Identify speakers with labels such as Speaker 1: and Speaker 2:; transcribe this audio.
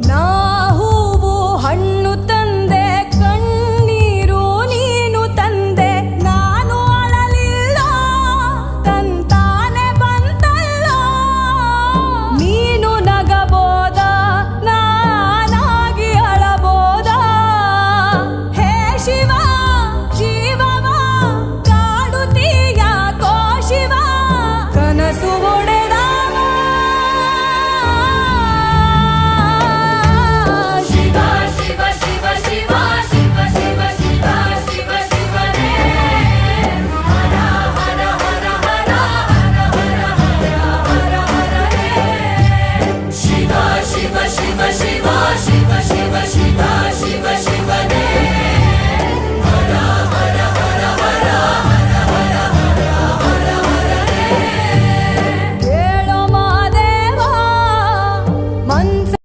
Speaker 1: ನಾ ಹೂವು ಹಣ್ಣು ತಂದೆ ಕಣ್ಣೀರು ನೀನು ತಂದೆ ನಾನು ಅಳಲಿಲ್ಲ ತಂತಾನೆ ಬಂತಲ್ಲ ನೀನು ನಗಬೋದ ನಾನಾಗಿ ಅಳಬೋದ ಹೇ ಶಿವ ಜೀವವ ಕಾಡುತ್ತೀಯ ಕೋ ಶಿವ ಕನಸು ಒಡೆದ
Speaker 2: Shiva, Shiva, Shiva, Shiva, Shiva, Shiva.